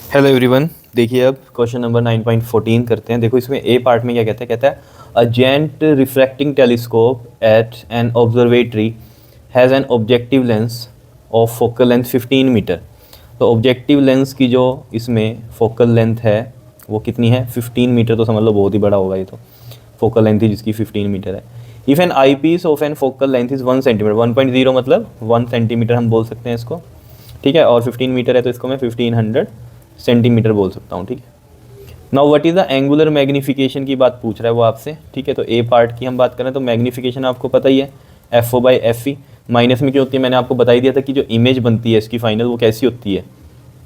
Hello everyone, देखिए अब question number 9.14 करते हैं। देखो इसमें ए पार्ट में क्या कहता है a giant refracting telescope at an observatory has an objective lens of focal length 15 metre. तो ऑब्जेक्टिव लेंस की जो इसमें फोकल लेंथ है वो कितनी है? 15 मीटर। तो समझ लो बहुत ही बड़ा होगा ये तो। फोकल लेंथ ही जिसकी 15 मीटर है। If an eyepiece of an focal length is 1 centimetre, 1.0 मतलब 1 सेंटीमीटर हम बोल सकते हैं इसको, ठीक है। और 15 मीटर है तो इसको मैं 1500 सेंटीमीटर बोल सकता हूँ, ठीक है। Now what is the angular magnification की बात पूछ रहा है वो आपसे, ठीक है। तो ए पार्ट की हम बात करें तो मैग्नीफिकेशन आपको पता ही है FO/FE। माइनस में क्यों होती है? मैंने आपको बता ही दिया था कि जो इमेज बनती है इसकी फाइनल वो कैसी होती है,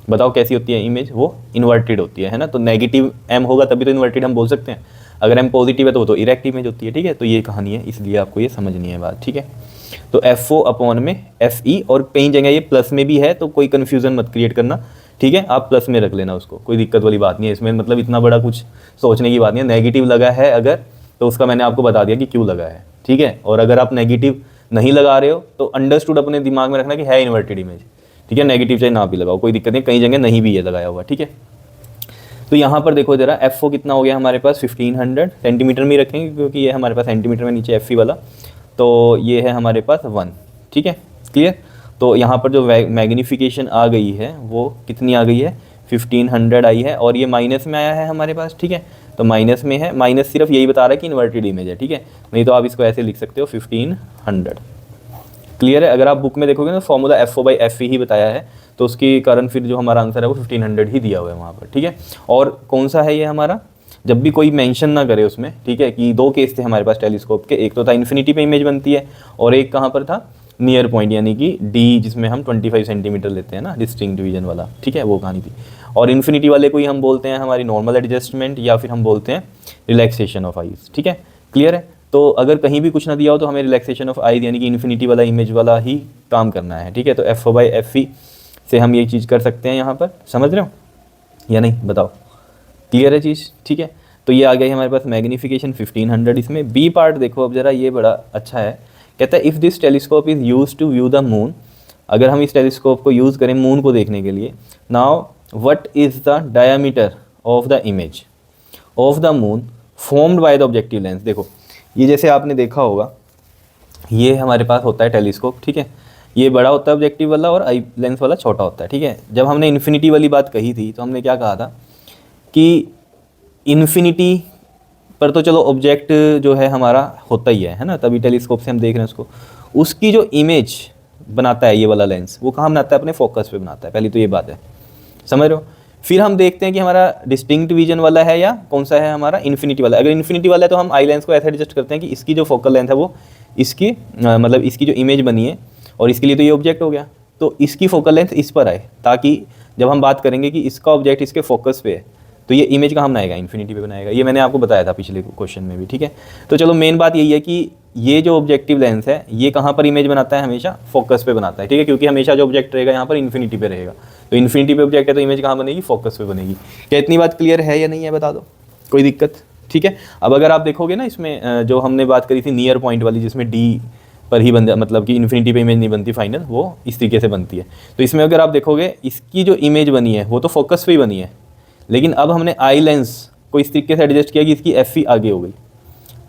बताओ कैसी होती है इमेज? वो इन्वर्टेड होती है ना। तो नेगेटिव M होगा तभी तो इन्वर्टेड हम बोल सकते हैं। अगर M पॉजिटिव है तो वो तो इरेक्ट इमेज होती है, ठीक है। तो ये कहानी है, इसलिए आपको ये समझनी है बात, ठीक है। तो FO में FE, और कई जगह ये प्लस में भी है तो कोई कन्फ्यूज़न मत क्रिएट करना, ठीक है। आप प्लस में रख लेना उसको, कोई दिक्कत वाली बात नहीं है इसमें, मतलब इतना बड़ा कुछ सोचने की बात नहीं है। नेगेटिव लगा है अगर तो उसका मैंने आपको बता दिया कि क्यों लगा है, ठीक है। और अगर आप नेगेटिव नहीं लगा रहे हो तो अंडरस्टूड अपने दिमाग में रखना कि है इन्वर्टेड इमेज, ठीक है। नेगेटिव चाहे ना भी लगाओ कोई दिक्कत नहीं, कई जगह नहीं भी है लगाया हुआ, ठीक है। तो यहाँ पर देखो जरा FO कितना हो गया हमारे पास 1500 सेंटीमीटर में ही रखेंगे क्योंकि ये हमारे पास सेंटीमीटर में नीचे FE वाला, तो ये है हमारे पास 1, ठीक है, क्लियर। तो यहाँ पर जो मैग्नीफिकेशन आ गई है वो कितनी आ गई है? 1500 आई है, और ये माइनस में आया है हमारे पास, ठीक है। तो माइनस में है, माइनस सिर्फ यही बता रहा है कि इन्वर्टेड इमेज है, ठीक है। नहीं तो आप इसको ऐसे लिख सकते हो 1500, क्लियर है। अगर आप बुक में देखोगे ना फॉर्मूला FO/FE ही बताया है, तो उसके कारण फिर जो हमारा आंसर है वो 1500 ही दिया हुआ है वहाँ पर, ठीक है। और कौन सा है ये हमारा? जब भी कोई मेंशन ना करे उसमें, ठीक है, कि दो केस थे हमारे पास टेलीस्कोप के, एक तो था इन्फिनिटी पे इमेज बनती है और एक कहाँ पर था? नियर पॉइंट, यानी कि D जिसमें हम 25 सेंटीमीटर लेते हैं ना, डिस्टिंक्ट डिवीजन वाला, ठीक है, वो कहानी थी। और इन्फिनिटी वाले को ही हम बोलते हैं हमारी नॉर्मल एडजस्टमेंट, या फिर हम बोलते हैं रिलैक्सेशन ऑफ आइज, ठीक है, क्लियर है। तो अगर कहीं भी कुछ ना दिया हो तो हमें रिलैक्सेशन ऑफ आइज यानी कि इन्फिनिटी वाला इमेज वाला ही काम करना है, ठीक है। तो FO/FE से हम ये चीज़ कर सकते हैं यहाँ पर, समझ रहे हो या नहीं बताओ? क्लियर है चीज़, ठीक है। तो ये आ गई हमारे पास मैग्नीफिकेशन 1500। इसमें बी पार्ट देखो अब जरा, ये बड़ा अच्छा है। कहता है if this telescope is use to view the moon, अगर हम इस टेलीस्कोप को यूज़ करें मून को देखने के लिए, now what is the diameter of the image of the moon formed by the objective lens. देखो ये जैसे आपने देखा होगा, ये हमारे पास होता है टेलीस्कोप, ठीक है। ये बड़ा होता है ऑब्जेक्टिव वाला और आई लेंस वाला छोटा होता है, ठीक है। जब हमने इन्फिनिटी वाली बात कही थी तो हमने क्या कहा था कि इन्फिनिटी पर तो चलो ऑब्जेक्ट जो है हमारा होता ही है ना, तभी टेलीस्कोप से हम देख रहे हैं उसको। उसकी जो इमेज बनाता है ये वाला लेंस, वो कहाँ बनाता है? अपने फोकस पे बनाता है, पहली तो ये बात है, समझ रहे हो। फिर हम देखते हैं कि हमारा डिस्टिंक्ट विजन वाला है या कौन सा है हमारा? इन्फिनिटी वाला। अगर इन्फिनिटी वाला है तो हम आई लेंस को ऐसे एडजस्ट करते हैं कि इसकी जो फोकल लेंथ है वो इसकी मतलब इसकी जो इमेज बनी है, और इसके लिए तो ये ऑब्जेक्ट हो गया, तो इसकी फोकल लेंथ इस पर आए, ताकि जब हम बात करेंगे कि इसका ऑब्जेक्ट इसके फोकस पे है तो ये इमेज कहाँ बनाएगा? इन्फिनिटी पे बनाएगा। ये मैंने आपको बताया था पिछले क्वेश्चन में भी, ठीक है। तो चलो मेन बात यही है कि ये जो ऑब्जेक्टिव लेंस है ये कहाँ पर इमेज बनाता है? हमेशा फोकस पे बनाता है, ठीक है, क्योंकि हमेशा जो ऑब्जेक्ट रहेगा यहाँ पर इन्फिनिटी पे रहेगा। तो इन्फिनिटी पे ऑब्जेक्ट है तो इमेज कहाँ बनेगी? फोकस पे बनेगी। क्या इतनी बात क्लियर है या नहीं है बता दो, कोई दिक्कत? ठीक है। अब अगर आप देखोगे ना इसमें जो हमने बात करी थी नियर पॉइंट वाली, जिसमें D पर ही बन मतलब कि इन्फिनिटी पे इमेज नहीं बनती फाइनल, वो इस तरीके से बनती है। तो इसमें अगर आप देखोगे इसकी जो इमेज बनी है वो तो फोकस पे ही बनी है, लेकिन अब हमने आई लेंस को इस तरीके से एडजस्ट किया कि इसकी FE आगे हो गई।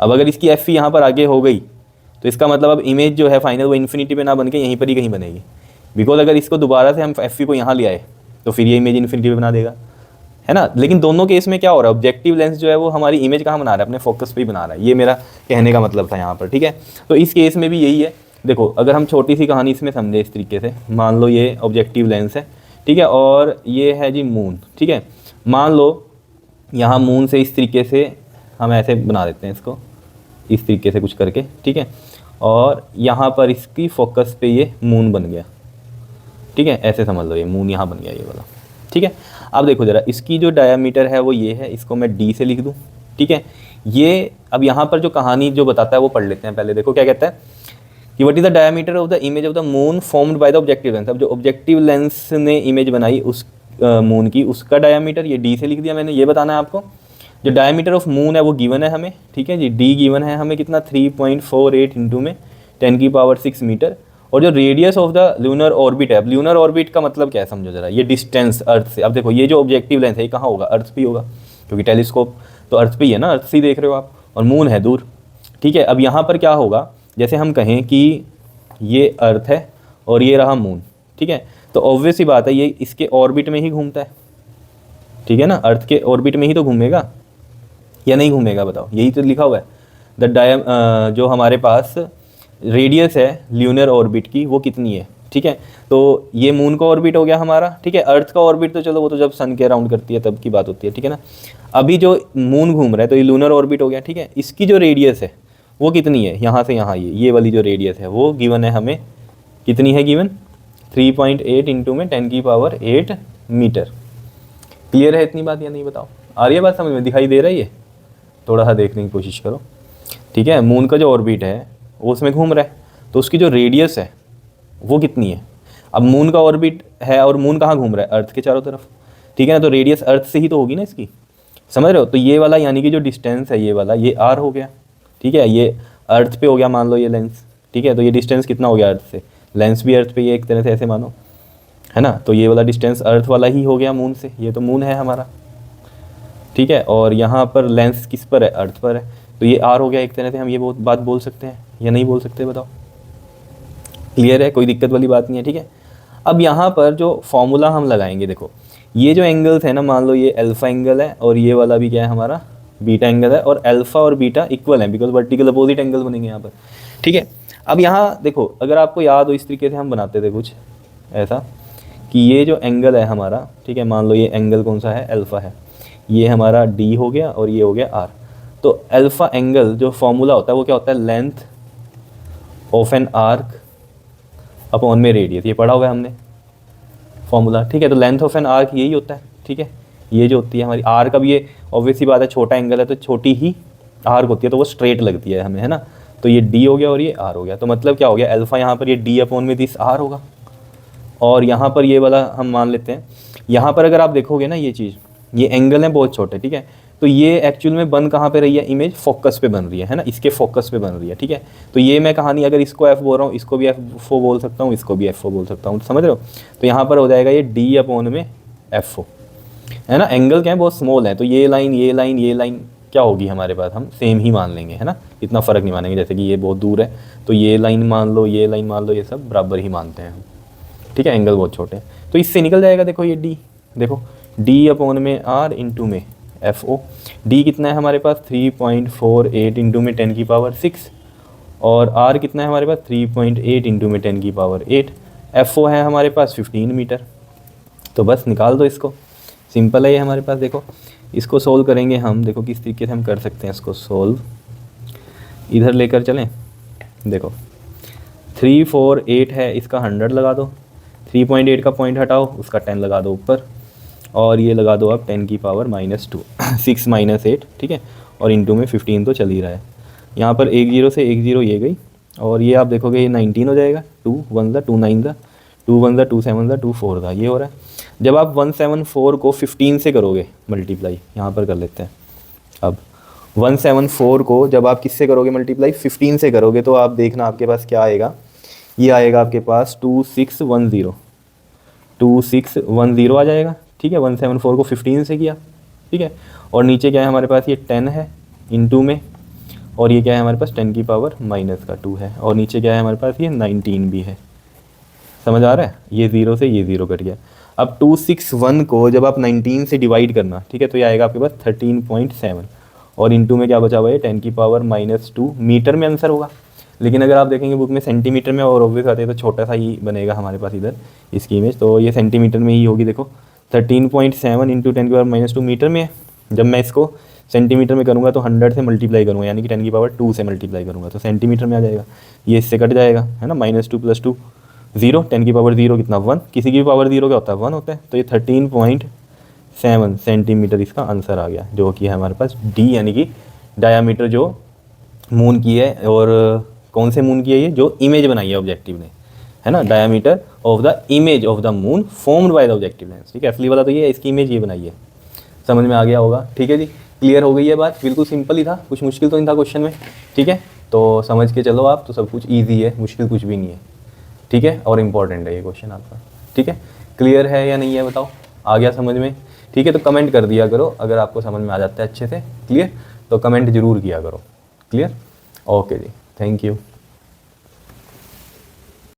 अब अगर इसकी FE यहाँ पर आगे हो गई तो इसका मतलब अब इमेज जो है फाइनल वो इन्फिनिटी पे ना बन के यहीं पर ही कहीं बनेगी, बिकॉज अगर इसको दोबारा से हम FE को यहाँ ले आए तो फिर ये इमेज इन्फिनिटी पे बना देगा, है ना। लेकिन दोनों केस में क्या हो रहा है? ऑब्जेक्टिव लेंस जो है वो हमारी इमेज कहाँ बना रहा है? अपने फोकस पे ही बना रहा है। ये मेरा कहने का मतलब था यहाँ पर, ठीक है। तो इस केस में भी यही है। देखो अगर हम छोटी सी कहानी इसमें समझे इस तरीके से, मान लो ये ऑब्जेक्टिव लेंस है, ठीक है, और ये है जी मून, ठीक है। मान लो यहाँ मून से इस तरीके से हम ऐसे बना देते हैं इसको, इस तरीके से कुछ करके, ठीक है, और यहाँ पर इसकी फोकस पे ये मून बन गया, ठीक है, ऐसे समझ लो ये मून यहाँ बन गया ये वाला, ठीक है। अब देखो ज़रा इसकी जो डायामीटर है वो ये है, इसको मैं D से लिख दूँ, ठीक है। ये अब यहाँ पर जो कहानी जो बताता है वो पढ़ लेते हैं पहले। देखो क्या कहता है कि what is the diameter of the image of the moon formed by the objective lens. अब जो ऑब्जेक्टिव लेंस ने इमेज बनाई उस मून की, उसका डायामीटर ये D से लिख दिया मैंने। ये बताना है आपको जो डायामीटर ऑफ मून है वो गिवन है हमें, ठीक है जी। D गिवन है हमें कितना? 3.48 इंटू में 10⁻⁶ मीटर, और जो radius of the lunar orbit है, अब लूनर ऑर्बिट का मतलब क्या है समझो जरा, ये डिस्टेंस अर्थ से। अब देखो ये जो ऑब्जेक्टिव लेंस है ये कहाँ होगा, अर्थ पे होगा, क्योंकि टेलीस्कोप तो अर्थ पे ही है ना, अर्थ से ही देख रहे हो आप, और मून है दूर, ठीक है। अब यहाँ पर क्या होगा, जैसे हम कहें कि ये अर्थ है और ये रहा मून, ठीक है, तो ऑब्वियस ही बात है ये इसके ऑर्बिट में ही घूमता है, ठीक है ना, अर्थ के ऑर्बिट में ही तो घूमेगा या नहीं घूमेगा, बताओ, यही तो लिखा हुआ है। जो हमारे पास रेडियस है ल्यूनर ऑर्बिट की वो कितनी है, ठीक है, तो ये मून का ऑर्बिट हो गया हमारा, ठीक है। अर्थ का ऑर्बिट तो चलो वो तो जब सन के अराउंड करती है तब की बात होती है, ठीक है ना। अभी जो मून घूम रहा है तो ये लूनर ऑर्बिट हो गया, ठीक है। इसकी जो रेडियस है वो कितनी है, यहाँ से यहाँ ये वाली जो रेडियस है वो गिवन है हमें, कितनी है गिवन, 3.8 इंटू में 10⁸ मीटर। क्लियर है इतनी बात या नहीं, बताओ, आ रही है बात समझ में, दिखाई दे रही है, थोड़ा सा देखने की कोशिश करो, ठीक है। मून का जो ऑर्बिट है वो उसमें घूम रहा है, तो उसकी जो रेडियस है वो कितनी है। अब मून का ऑर्बिट है और मून कहाँ घूम रहा है, अर्थ के चारों तरफ, ठीक है ना, तो रेडियस अर्थ से ही तो होगी ना इसकी, समझ रहे हो। तो ये वाला यानी कि जो डिस्टेंस है ये वाला, ये आर हो गया, ठीक है, ये अर्थ पे हो गया मान लो ये लेंस, ठीक है, तो ये डिस्टेंस कितना हो गया अर्थ से, लेंस भी अर्थ पे, ये एक तरह से ऐसे मानो, है ना, तो ये वाला डिस्टेंस अर्थ वाला ही हो गया मून से, ये तो मून है हमारा, ठीक है, और यहाँ पर लेंस किस पर है, अर्थ पर है, तो ये आर हो गया एक तरह से। हम ये बात बोल सकते हैं या नहीं बोल सकते, बताओ, क्लियर है, कोई दिक्कत वाली बात नहीं है, ठीक है। अब यहाँ पर जो फॉर्मूला हम लगाएंगे, देखो ये जो एंगल्स है ना, मान लो ये अल्फा एंगल है और ये वाला भी क्या है हमारा बीटा एंगल है, और अल्फा और बीटा इक्वल है बिकॉज वर्टिकल अपोजिट एंगल बनेंगे यहाँ पर, ठीक है। अब यहाँ देखो अगर आपको याद हो इस तरीके से हम बनाते थे कुछ ऐसा कि ये जो एंगल है हमारा, ठीक है, मान लो ये एंगल कौन सा है, अल्फा है, ये हमारा डी हो गया और ये हो गया आर। तो अल्फा एंगल जो फॉर्मूला होता है वो क्या होता है, length of an arc upon में रेडियस, ये पढ़ा हुआ है हमने फॉर्मूला, ठीक है। तो लेंथ ऑफ एन आर्क यही होता है, ठीक है, ये जो होती है हमारी आर्क, अब ये ऑब्वियसली बात है छोटा एंगल है तो छोटी ही आर्क होती है तो वो स्ट्रेट लगती है हमें, है ना। तो ये डी हो गया और ये आर हो गया, तो मतलब क्या हो गया, अल्फा यहाँ पर ये डी अपॉन में दिस आर होगा, और यहाँ पर ये वाला हम मान लेते हैं। यहाँ पर अगर आप देखोगे ना ये चीज़, ये एंगल है बहुत छोटे, ठीक है, तो ये एक्चुअल में बन कहाँ पे रही है, इमेज फोकस पे बन रही है ना, इसके फोकस पे बन रही है, ठीक है। तो ये मैं कहानी अगर इसको एफ बोल रहा हूँ, इसको भी एफ ओ बोल सकता हूँ, इसको भी एफ ओ बोल सकता हूँ, समझ रहे हो। तो यहाँ पर हो जाएगा ये डी अपॉन में एफ ओ, है ना। एंगल क्या है, बहुत स्मॉल है, तो ये लाइन ये लाइन ये लाइन क्या होगी हमारे पास, हम सेम ही मान लेंगे, है ना, इतना फ़र्क नहीं मानेंगे। जैसे कि ये बहुत दूर है तो ये लाइन मान लो, ये लाइन मान लो, ये सब बराबर ही मानते हैं हम, ठीक है, एंगल बहुत छोटे हैं, तो इससे निकल जाएगा। देखो ये डी, देखो डी अपॉन में आर इंटू में एफ ओ, डी कितना है हमारे पास 3.48 इंटू में 10⁶, और आर कितना है हमारे पास 3.8 इंटू में 10⁸, एफ ओ है हमारे पास 15 मीटर। तो बस निकाल दो इसको, सिंपल है ये हमारे पास। देखो इसको सोल्व करेंगे हम, देखो किस तरीके से हम कर सकते हैं इसको सोल्व, इधर लेकर चलें। देखो 348 है, इसका 100 लगा दो, 3.8 का पॉइंट हटाओ, उसका 10 लगा दो ऊपर, और ये लगा दो आप 10⁻², 6 - 8, ठीक है, और इंटू में 15 तो चल ही रहा है। यहाँ पर 1 0 से 1 0 ये गई, और ये आप देखोगे ये 19 हो जाएगा, 2 1 2 9 2 1 2 7 2 4 था, ये हो रहा है। जब आप 174 को 15 से करोगे मल्टीप्लाई, यहाँ पर कर लेते हैं। अब 174 को जब आप किससे करोगे मल्टीप्लाई, 15 से करोगे, तो आप देखना आपके पास क्या आएगा, ये आएगा आपके पास 2610 आ जाएगा, ठीक है। 174 को 15 से किया, ठीक है, और नीचे क्या है हमारे पास, ये 10 है इंटू में, और ये क्या है हमारे पास 10⁻⁻2 है, और नीचे क्या है हमारे पास, ये 19 भी है, समझ आ रहा है। ये 0 से ये 0 कट गया। अब 261 को जब आप 19 से डिवाइड करना, ठीक है, तो ये आएगा आपके पास 13.7, और इंटू में क्या बचा हुआ है 10⁻⁻2 मीटर में आंसर होगा। लेकिन अगर आप देखेंगे बुक में सेंटीमीटर में और ऑब्वियस आते हैं तो छोटा सा ही बनेगा हमारे पास इधर इसकी इमेज, तो ये सेंटीमीटर में ही होगी। देखो 13.7 इंटू 10⁻⁻2 मीटर में है। जब मैं इसको सेंटीमीटर में करूँगा तो 100 से मल्टीप्लाई करूँगा, यानी कि 10⁻2 से मल्टीप्लाई करूँगा तो सेंटीमीटर में आ जाएगा, ये इससे कट जाएगा, है ना। -2 + 2 0, 10⁻0 कितना 1, किसी की भी पावर 0 क्या होता है 1 होता है, तो ये 13.7 सेंटीमीटर इसका आंसर आ गया, जो कि है हमारे पास डी, यानी कि डायामीटर जो मून की है, और कौन से मून की है ये, जो इमेज बनाई है ऑब्जेक्टिव ने, है ना, diameter of the image of the moon formed by the objective lens, ठीक है। असली वाला तो ये है, इसकी इमेज ये बनाई है, समझ में आ गया होगा, ठीक है जी, क्लियर हो गई है बात। बिल्कुल सिंपल ही था, कुछ मुश्किल तो नहीं था क्वेश्चन में, ठीक है, तो समझ के चलो आप, तो सब कुछ ईजी है, मुश्किल कुछ भी नहीं है। ठीक है, और इम्पॉर्टेंट है ये क्वेश्चन आपका। ठीक है, क्लियर है या नहीं है बताओ, आ गया समझ में? ठीक है, तो कमेंट कर दिया करो अगर आपको समझ में आ जाता है अच्छे से। क्लियर, तो कमेंट जरूर किया करो। क्लियर, ओके जी, थैंक यू।